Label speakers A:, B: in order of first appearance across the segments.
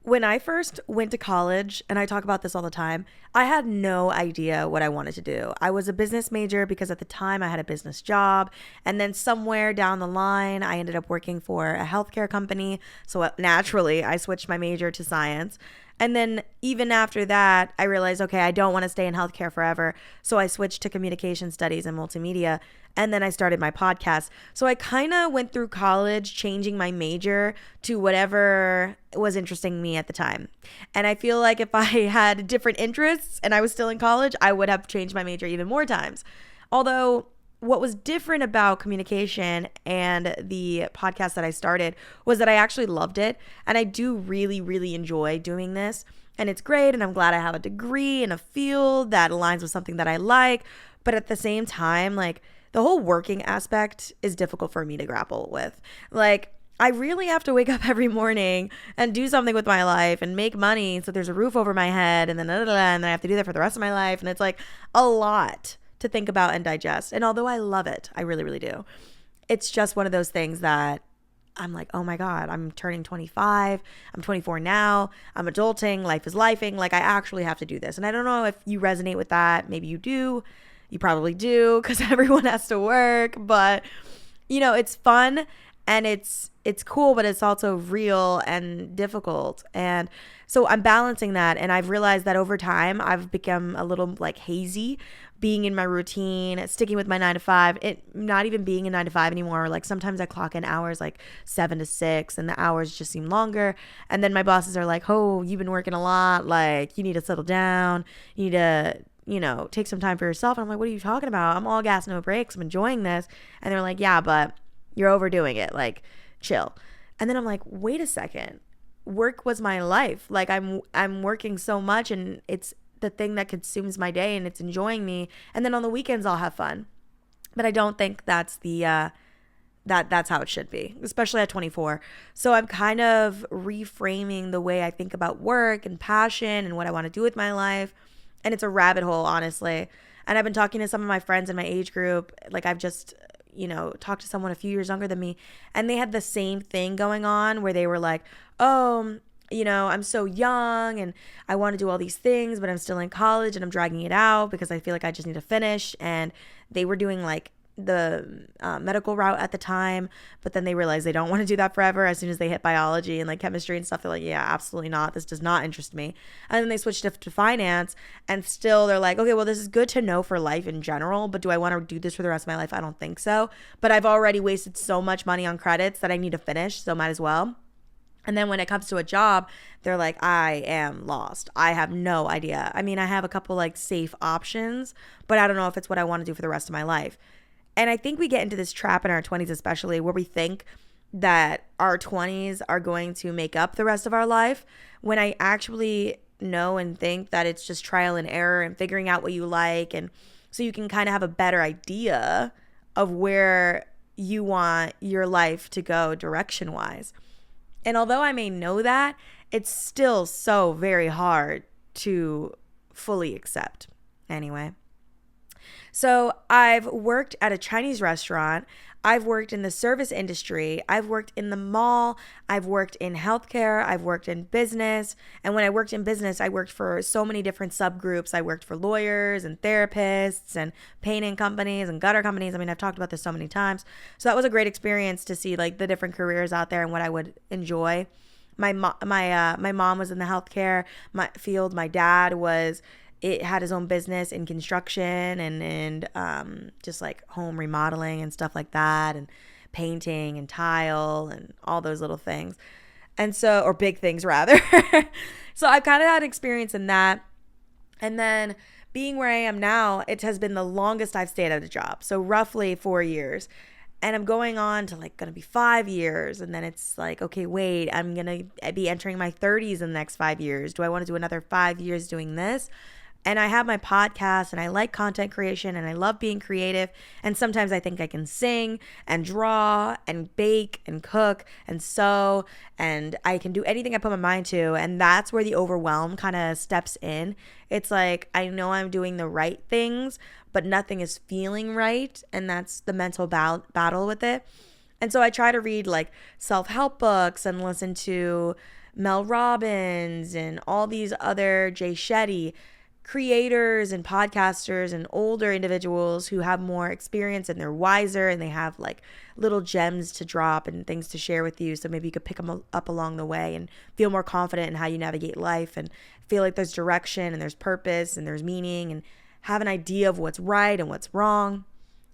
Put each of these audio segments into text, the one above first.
A: When I first went to college, and I talk about this all the time, I had no idea what I wanted to do. I was a business major because at the time I had a business job. And then somewhere down the line, I ended up working for a healthcare company. So naturally, I switched my major to science. And then even after that, I realized, okay, I don't want to stay in healthcare forever. So I switched to communication studies and multimedia. And then I started my podcast. So I kind of went through college changing my major to whatever was interesting me at the time. And I feel like if I had different interests and I was still in college, I would have changed my major even more times. Although, what was different about communication and the podcast that I started was that I actually loved it. And I do really, really enjoy doing this. And it's great. And I'm glad I have a degree in a field that aligns with something that I like. But at the same time, like, the whole working aspect is difficult for me to grapple with. Like, I really have to wake up every morning and do something with my life and make money so there's a roof over my head, and then and then I have to do that for the rest of my life, and it's like a lot to think about and digest. And although I love it, I really, really do. It's just one of those things that I'm like, oh my God, I'm turning 25. I'm 24 now. I'm adulting. Life is lifing. Like, I actually have to do this. And I don't know if you resonate with that. Maybe you do. You probably do because everyone has to work. But, it's fun and it's cool, but it's also real and difficult. And so I'm balancing that. And I've realized that over time, I've become a little like hazy being in my routine, sticking with my 9 to 5, it not even being a 9 to 5 anymore. Like sometimes I clock in hours like 7 to 6 and the hours just seem longer. And then my bosses are like, oh, you've been working a lot. Like you need to settle down. You need to, take some time for yourself. And I'm like, what are you talking about? I'm all gas, no brakes. I'm enjoying this. And they're like, yeah, but you're overdoing it. Like chill. And then I'm like, wait a second. Work was my life. Like I'm working so much and it's the thing that consumes my day and it's enjoying me. And then on the weekends I'll have fun. But I don't think that's the that's how it should be, especially at 24. So I'm kind of reframing the way I think about work and passion and what I want to do with my life. And it's a rabbit hole, honestly. And I've been talking to some of my friends in my age group. Like I've just talked to someone a few years younger than me, and they had the same thing going on where they were like, oh, I'm so young and I want to do all these things, but I'm still in college and I'm dragging it out because I feel like I just need to finish. And they were doing like the medical route at the time, but then they realized they don't want to do that forever. As soon as they hit biology and like chemistry and stuff, they're like, yeah, absolutely not. This does not interest me. And then they switched to finance, and still they're like, okay, well, this is good to know for life in general, but do I want to do this for the rest of my life? I don't think so. But I've already wasted so much money on credits that I need to finish, so might as well. And then when it comes to a job, they're like, I am lost. I have no idea. I mean, I have a couple like safe options, but I don't know if it's what I want to do for the rest of my life. And I think we get into this trap in our 20s, especially where we think that our 20s are going to make up the rest of our life, when I actually know and think that it's just trial and error and figuring out what you like. And so you can kind of have a better idea of where you want your life to go direction wise. And although I may know that, it's still so very hard to fully accept. Anyway, so I've worked at a Chinese restaurant. I've worked in the service industry. I've worked in the mall. I've worked in healthcare. I've worked in business. And when I worked in business, I worked for so many different subgroups. I worked for lawyers and therapists and painting companies and gutter companies. I mean, I've talked about this so many times. So that was a great experience to see like the different careers out there and what I would enjoy. My mom was in the healthcare field. My dad had his own business in construction and just like home remodeling and stuff like that, and painting and tile and all those little things. And so, or big things rather. So I've kind of had experience in that. And then being where I am now, it has been the longest I've stayed at a job. So roughly 4 years. And I'm going on to like going to be 5 years. And then it's like, okay, wait, I'm going to be entering my 30s in the next 5 years. Do I want to do another 5 years doing this? And I have my podcast and I like content creation and I love being creative. And sometimes I think I can sing and draw and bake and cook and sew, and I can do anything I put my mind to. And that's where the overwhelm kind of steps in. It's like, I know I'm doing the right things, but nothing is feeling right. And that's the mental battle with it. And so I try to read like self-help books and listen to Mel Robbins and all these other Jay Shetty creators and podcasters and older individuals who have more experience and they're wiser and they have like little gems to drop and things to share with you. So maybe you could pick them up along the way and feel more confident in how you navigate life and feel like there's direction and there's purpose and there's meaning and have an idea of what's right and what's wrong.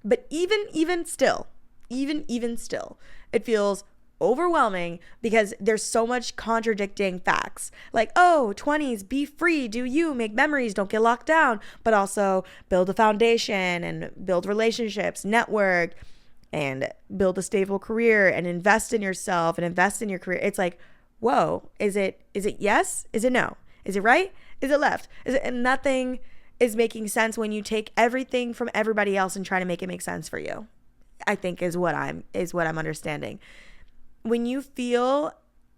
A: But even still, it feels overwhelming because there's so much contradicting facts. Like, oh, 20s, be free, do you, make memories, don't get locked down, but also build a foundation and build relationships, network, and build a stable career and invest in yourself and invest in your career. It's like, whoa, is it yes? Is it no? Is it right? Is it left? And nothing is making sense when you take everything from everybody else and try to make it make sense for you, I think is what I'm understanding. When you feel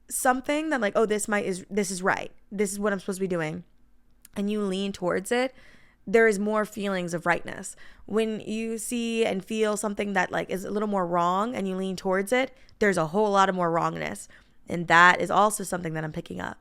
A: something that like, oh, this is right, this is what I'm supposed to be doing, and you lean towards it, there is more feelings of rightness. When you see and feel something that like is a little more wrong and you lean towards it, there's a whole lot of more wrongness. And that is also something that I'm picking up.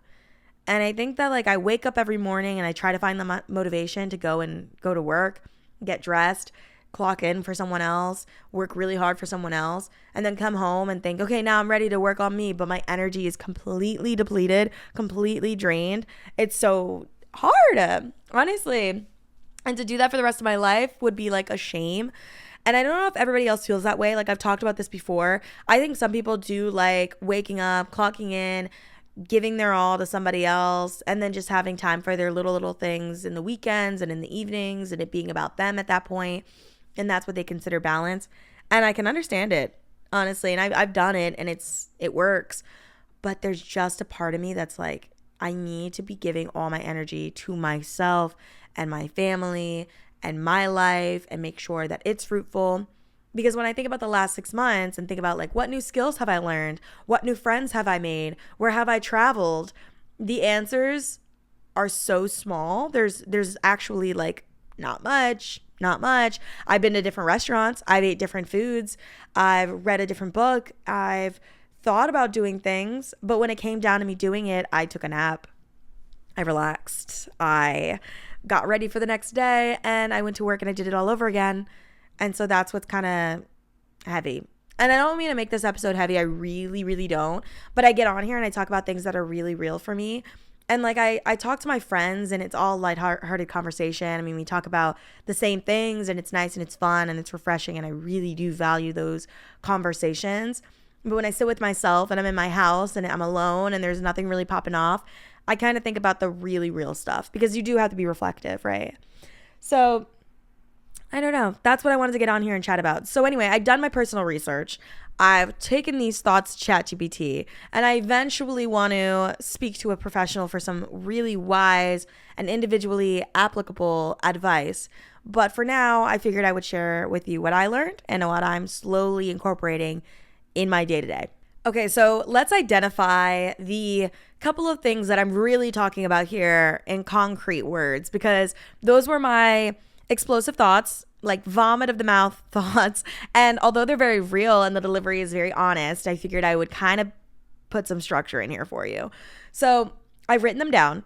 A: And I think that like I wake up every morning and I try to find the motivation to go to work, get dressed, clock in for someone else, work really hard for someone else, and then come home and think, okay, now I'm ready to work on me. But my energy is completely depleted, completely drained. It's so hard, honestly. And to do that for the rest of my life would be like a shame. And I don't know if everybody else feels that way. Like I've talked about this before. I think some people do like waking up, clocking in, giving their all to somebody else, and then just having time for their little things in the weekends and in the evenings and it being about them at that point. And that's what they consider balance. And I can understand it, honestly. And I've done it and it works. But there's just a part of me that's like, I need to be giving all my energy to myself and my family and my life and make sure that it's fruitful. Because when I think about the last 6 months and think about like, what new skills have I learned? What new friends have I made? Where have I traveled? The answers are so small. There's actually like not much. I've been to different restaurants. I've ate different foods. I've read a different book. I've thought about doing things. But when it came down to me doing it, I took a nap. I relaxed. I got ready for the next day and I went to work and I did it all over again. And so that's what's kind of heavy. And I don't mean to make this episode heavy. I really, really don't. But I get on here and I talk about things that are really real for me. And like I talk to my friends and it's all lighthearted conversation. I mean, we talk about the same things and it's nice and it's fun and it's refreshing. And I really do value those conversations. But when I sit with myself and I'm in my house and I'm alone and there's nothing really popping off, I kind of think about the really real stuff because you do have to be reflective, right? So I don't know. That's what I wanted to get on here and chat about. So anyway, I've done my personal research. I've taken these thoughts to ChatGPT, and I eventually want to speak to a professional for some really wise and individually applicable advice. But for now, I figured I would share with you what I learned and what I'm slowly incorporating in my day-to-day. Okay, so let's identify the couple of things that I'm really talking about here in concrete words, because those were my explosive thoughts, like vomit of the mouth thoughts. And although they're very real and the delivery is very honest, I figured I would kind of put some structure in here for you. So I've written them down.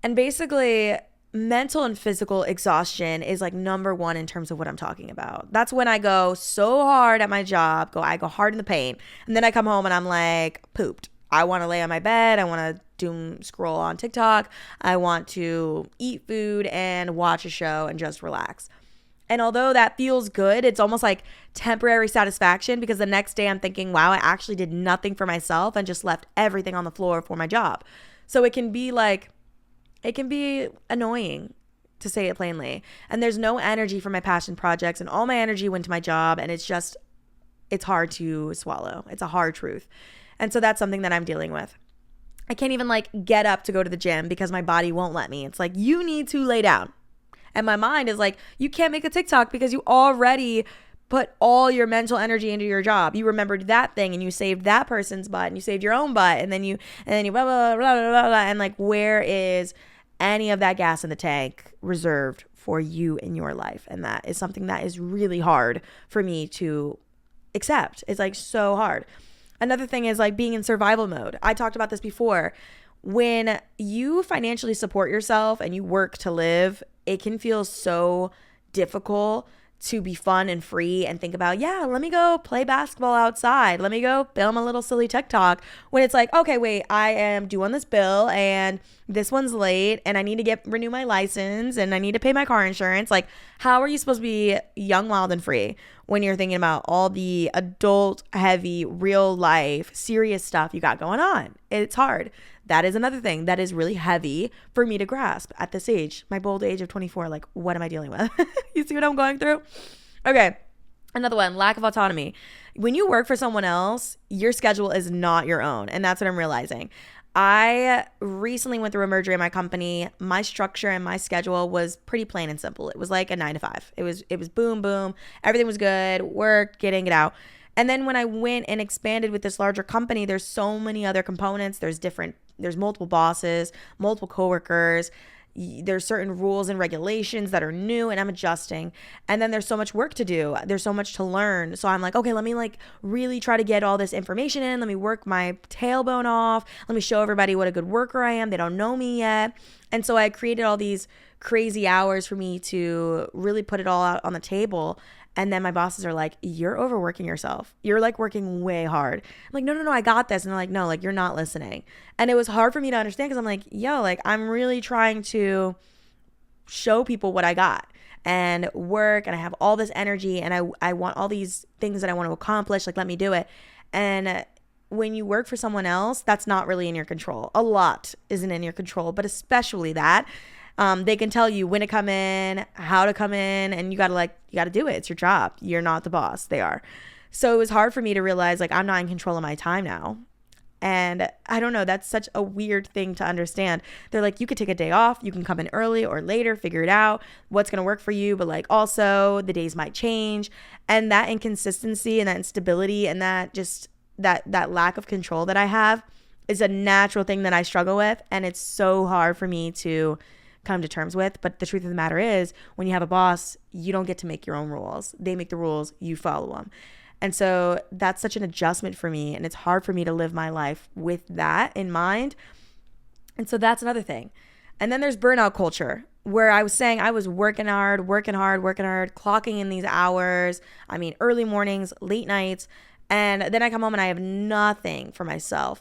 A: And basically, mental and physical exhaustion is like number one in terms of what I'm talking about. That's when I go so hard at my job, I go hard in the paint. And then I come home and I'm like pooped. I want to lay on my bed. I want to doom scroll on TikTok. I want to eat food and watch a show and just relax. And although that feels good, it's almost like temporary satisfaction because the next day I'm thinking, wow, I actually did nothing for myself and just left everything on the floor for my job. So it can be annoying, to say it plainly. And there's no energy for my passion projects and all my energy went to my job and it's hard to swallow. It's a hard truth. And so that's something that I'm dealing with. I can't even like get up to go to the gym because my body won't let me. It's like, you need to lay down. And my mind is like, you can't make a TikTok because you already put all your mental energy into your job. You remembered that thing and you saved that person's butt and you saved your own butt and then you blah, blah, blah, blah, blah, blah. And like, where is any of that gas in the tank reserved for you in your life? And that is something that is really hard for me to accept. It's like so hard. Another thing is like being in survival mode. I talked about this before. When you financially support yourself and you work to live, it can feel so difficult to be fun and free and think about, yeah, let me go play basketball outside. Let me go film a little silly TikTok. When it's like, okay, wait, I am due on this bill and this one's late and I need to renew my license and I need to pay my car insurance. Like, how are you supposed to be young, wild, and free when you're thinking about all the adult, heavy, real life, serious stuff you got going on? It's hard. That is another thing that is really heavy for me to grasp at this age, my bold age of 24. Like, what am I dealing with? You see what I'm going through? Okay. Another one, lack of autonomy. When you work for someone else, your schedule is not your own. And that's what I'm realizing. I recently went through a merger in my company. My structure and my schedule was pretty plain and simple. It was like a 9 to 5. It was boom, boom. Everything was good. Work, getting it out. And then when I went and expanded with this larger company, there's so many other components. There's multiple bosses, multiple coworkers. There's certain rules and regulations that are new and I'm adjusting. And then there's so much work to do. There's so much to learn. So I'm like, okay, let me like really try to get all this information in. Let me work my tailbone off. Let me show everybody what a good worker I am. They don't know me yet. And so I created all these crazy hours for me to really put it all out on the table. And then my bosses are like, you're overworking yourself. You're like working way hard. I'm like, no, I got this. And they're like, no, like you're not listening. And it was hard for me to understand because I'm like, yo, like I'm really trying to show people what I got and work and I have all this energy and I want all these things that I want to accomplish. Like, let me do it. And when you work for someone else, that's not really in your control. A lot isn't in your control, but especially that. They can tell you when to come in, how to come in, and you gotta do it. It's your job. You're not the boss. They are. So it was hard for me to realize like I'm not in control of my time now. And I don't know, that's such a weird thing to understand. They're like, you could take a day off, you can come in early or later, figure it out, what's gonna work for you, but like also the days might change. And that inconsistency and that instability and that just that lack of control that I have is a natural thing that I struggle with. And it's so hard for me to come to terms with. But the truth of the matter is, when you have a boss, you don't get to make your own rules. They make the rules, you follow them. And so that's such an adjustment for me. And it's hard for me to live my life with that in mind. And so that's another thing. And then there's burnout culture, where I was saying I was working hard, clocking in these hours. I mean, early mornings, late nights. And then I come home and I have nothing for myself.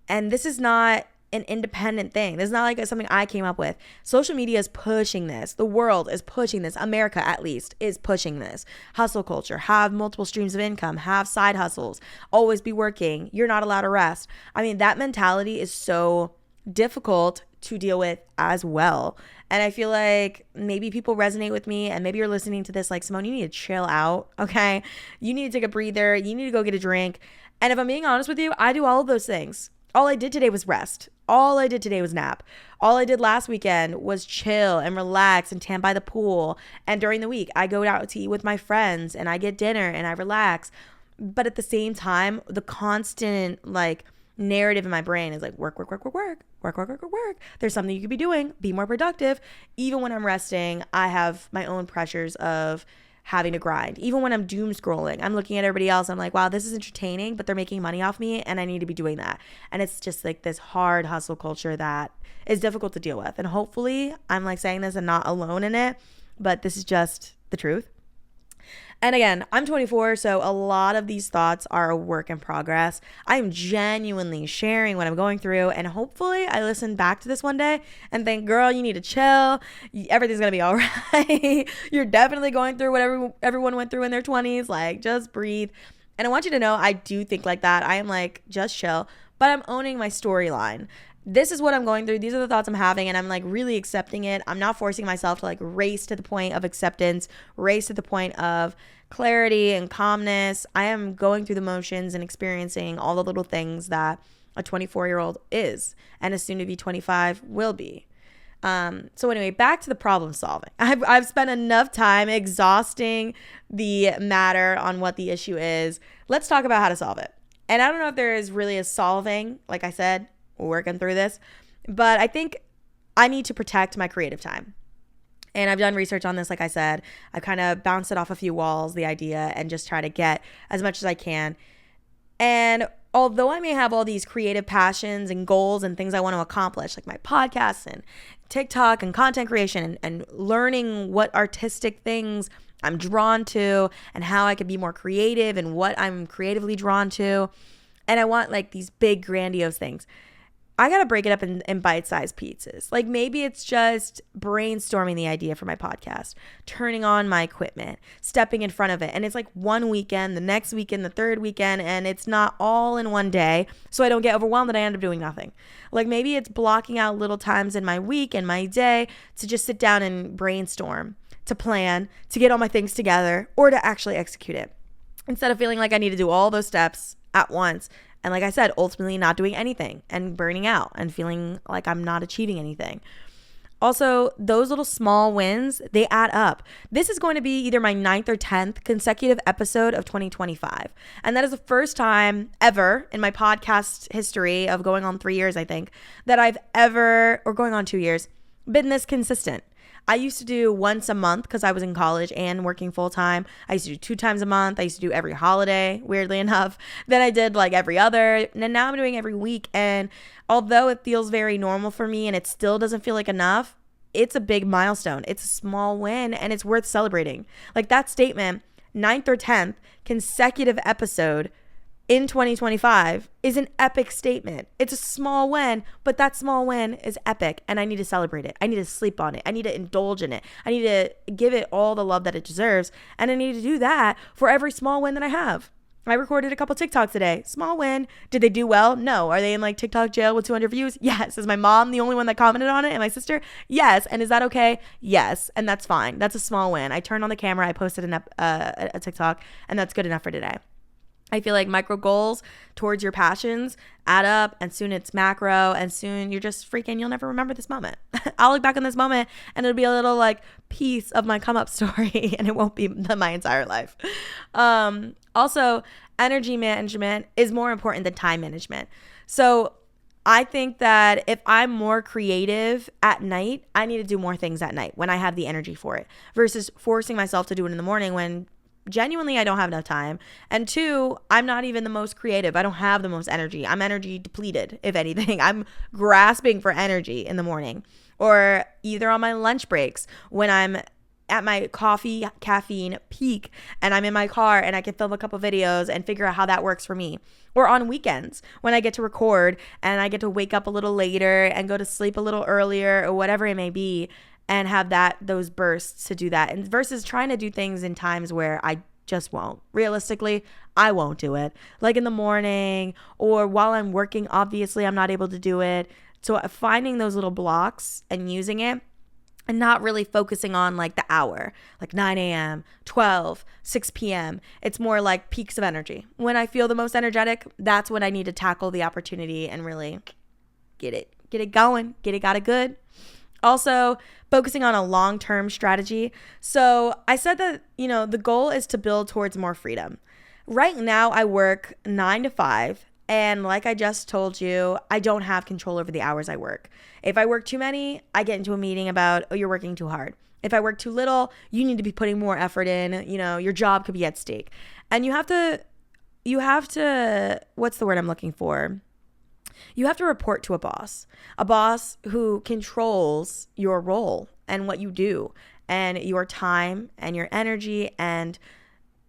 A: And this is not an independent thing. This is not like something I came up with. Social media is pushing this. The world is pushing this. America, at least, is pushing this. Hustle culture. Have multiple streams of income. Have side hustles. Always be working. You're not allowed to rest. I mean, that mentality is so difficult to deal with as well. And I feel like maybe people resonate with me, and maybe you're listening to this like, Simone, you need to chill out, okay? You need to take a breather. You need to go get a drink. And if I'm being honest with you, I do all of those things. All I did today was rest. All I did today was nap. All I did last weekend was chill and relax and tan by the pool. And during the week, I go out to eat with my friends and I get dinner and I relax. But at the same time, the constant like narrative in my brain is like work. There's something you could be doing. Be more productive. Even when I'm resting, I have my own pressures of having to grind. Even when I'm doom scrolling, I'm looking at everybody else. I'm like, wow, this is entertaining, but they're making money off me and I need to be doing that. And it's just like this hard hustle culture that is difficult to deal with. And hopefully I'm like saying this and not alone in it, but this is just the truth. And again, I'm 24, so a lot of these thoughts are a work in progress. I'm genuinely sharing what I'm going through, and hopefully I listen back to this one day and think, girl, you need to chill. Everything's going to be all right. You're definitely going through what everyone went through in their 20s. Like, just breathe. And I want you to know I do think like that. I am like, just chill, but I'm owning my storyline. This is what I'm going through. These are the thoughts I'm having, and I'm like really accepting it. I'm not forcing myself to like race to the point of acceptance, race to the point of clarity and calmness. I am going through the motions and experiencing all the little things that a 24-year-old is, and a soon to be 25 will be. So anyway, back to the problem solving. I've spent enough time exhausting the matter on what the issue is. Let's talk about how to solve it. And I don't know if there is really a solving, like I said, working through this, but I think I need to protect my creative time. And I've done research on this. Like I said, I kind of bounced it off a few walls, the idea, and just try to get as much as I can. And although I may have all these creative passions and goals and things I want to accomplish, like my podcast and TikTok and content creation and learning what artistic things I'm drawn to and how I could be more creative and what I'm creatively drawn to, and I want like these big grandiose things, I got to break it up in bite-sized pieces. Like maybe it's just brainstorming the idea for my podcast, turning on my equipment, stepping in front of it. And it's like one weekend, the next weekend, the third weekend, and it's not all in one day. So I don't get overwhelmed and I end up doing nothing. Like maybe it's blocking out little times in my week and my day to just sit down and brainstorm, to plan, to get all my things together, or to actually execute it. Instead of feeling like I need to do all those steps at once. And like I said, ultimately not doing anything and burning out and feeling like I'm not achieving anything. Also, those little small wins, they add up. This is going to be either my 9th or 10th consecutive episode of 2025. And that is the first time ever in my podcast history of going on 3 years, I think, that I've ever, or going on 2 years, been this consistent. I used to do once a month because I was in college and working full time. I used to do 2 times a month. I used to do every holiday, weirdly enough. Then I did like every other. And now I'm doing every week. And although it feels very normal for me and it still doesn't feel like enough, it's a big milestone. It's a small win and it's worth celebrating. Like that statement, 9th or 10th consecutive episode in 2025 is an epic statement. It's a small win, but that small win is epic and I need to celebrate it. I need to sleep on it. I need to indulge in it. I need to give it all the love that it deserves. And I need to do that for every small win that I have. I recorded a couple TikToks today. Small win. Did they do well? No. Are they in like TikTok jail with 200 views? Yes. Is my mom the only one that commented on it and my sister? Yes. And is that okay? Yes. And that's fine. That's a small win. I turned on the camera. I posted a TikTok and that's good enough for today. I feel like micro goals towards your passions add up and soon it's macro and soon you're just freaking, you'll never remember this moment. I'll look back on this moment and it'll be a little like piece of my come up story and it won't be my entire life. Also, energy management is more important than time management. So I think that if I'm more creative at night, I need to do more things at night when I have the energy for it versus forcing myself to do it in the morning when genuinely I don't have enough time. And 2, I'm not even the most creative. I don't have the most energy. I'm energy depleted, if anything. I'm grasping for energy in the morning or either on my lunch breaks when I'm at my coffee caffeine peak and I'm in my car and I can film a couple videos and figure out how that works for me. Or on weekends when I get to record and I get to wake up a little later and go to sleep a little earlier or whatever it may be, and have those bursts to do that. And versus trying to do things in times where I just won't. Realistically, I won't do it. Like in the morning or while I'm working, obviously I'm not able to do it. So finding those little blocks and using it and not really focusing on like the hour, like 9 a.m., 12, 6 p.m. It's more like peaks of energy. When I feel the most energetic, that's when I need to tackle the opportunity and really get it going, got it good. Also, focusing on a long-term strategy. So I said that, the goal is to build towards more freedom. Right now, I work 9 to 5. And like I just told you, I don't have control over the hours I work. If I work too many, I get into a meeting about, oh, you're working too hard. If I work too little, you need to be putting more effort in. Your job could be at stake. And you have to, what's the word I'm looking for? You have to report to a boss who controls your role and what you do and your time and your energy and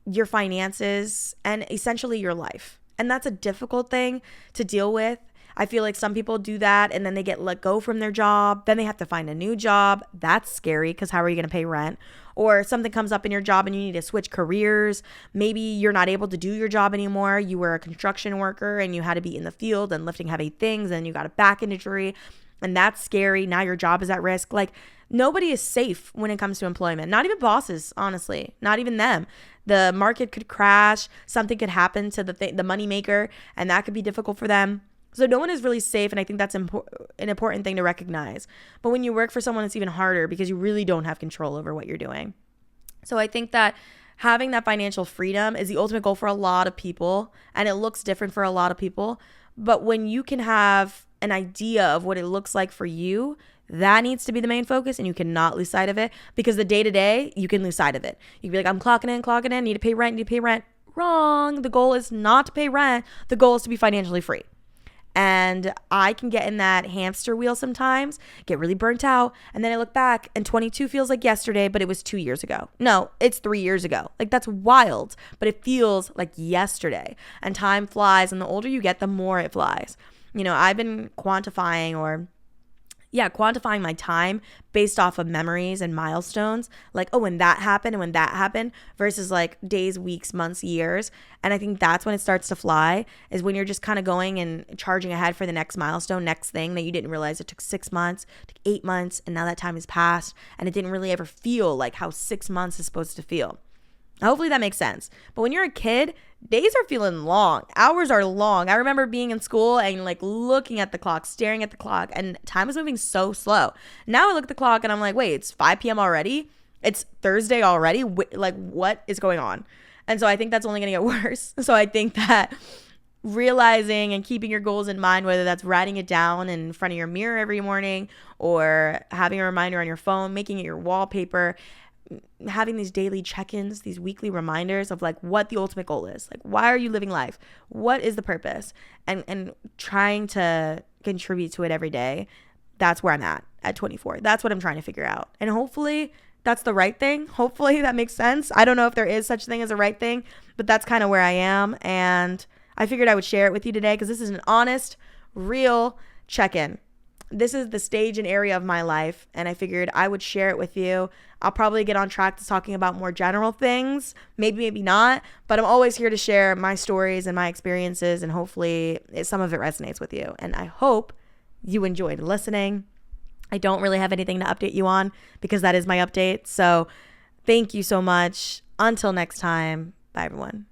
A: your finances and essentially your life. And that's a difficult thing to deal with. I feel like some people do that and then they get let go from their job. Then they have to find a new job. That's scary because how are you going to pay rent? Or something comes up in your job and you need to switch careers. Maybe you're not able to do your job anymore. You were a construction worker and you had to be in the field and lifting heavy things and you got a back injury and that's scary. Now your job is at risk. Like nobody is safe when it comes to employment. Not even bosses, honestly. Not even them. The market could crash. Something could happen to the money maker and that could be difficult for them. So no one is really safe, and I think that's an important thing to recognize. But when you work for someone, it's even harder because you really don't have control over what you're doing. So I think that having that financial freedom is the ultimate goal for a lot of people, and it looks different for a lot of people. But when you can have an idea of what it looks like for you, that needs to be the main focus, and you cannot lose sight of it because the day-to-day, you can lose sight of it. You can be like, I'm clocking in, need to pay rent. wrong. The goal is not to pay rent. The goal is to be financially free. And I can get in that hamster wheel sometimes, get really burnt out. And then I look back and 22 feels like yesterday, but it was 2 years ago. No, it's 3 years ago. Like, that's wild, but it feels like yesterday. And time flies. And the older you get, the more it flies. I've been quantifying my time based off of memories and milestones. Like, oh, when that happened and when that happened versus like days, weeks, months, years. And I think that's when it starts to fly, is when you're just kind of going and charging ahead for the next milestone, next thing that you didn't realize it took 6 months, took 8 months, and now that time has passed and it didn't really ever feel like how 6 months is supposed to feel. Hopefully that makes sense. But when you're a kid, days are feeling long. Hours are long. I remember being in school and like looking at the clock, staring at the clock, and time was moving so slow. Now I look at the clock and I'm like, wait, it's 5 p.m. already? It's Thursday already? Like, what is going on? And so I think that's only going to get worse. So I think that realizing and keeping your goals in mind, whether that's writing it down in front of your mirror every morning or having a reminder on your phone, making it your wallpaper, having these daily check-ins, these weekly reminders of like what the ultimate goal is. Like, why are you living life? What is the purpose? And trying to contribute to it every day. That's where I'm at 24. That's what I'm trying to figure out. And hopefully that's the right thing. Hopefully that makes sense. I don't know if there is such thing as a right thing, but that's kind of where I am. And I figured I would share it with you today because this is an honest, real check-in. This is the stage and area of my life, and I figured I would share it with you. I'll probably get on track to talking about more general things, maybe not, but I'm always here to share my stories and my experiences, and hopefully some of it resonates with you. And I hope you enjoyed listening. I don't really have anything to update you on because that is my update. So thank you so much. Until next time, bye everyone.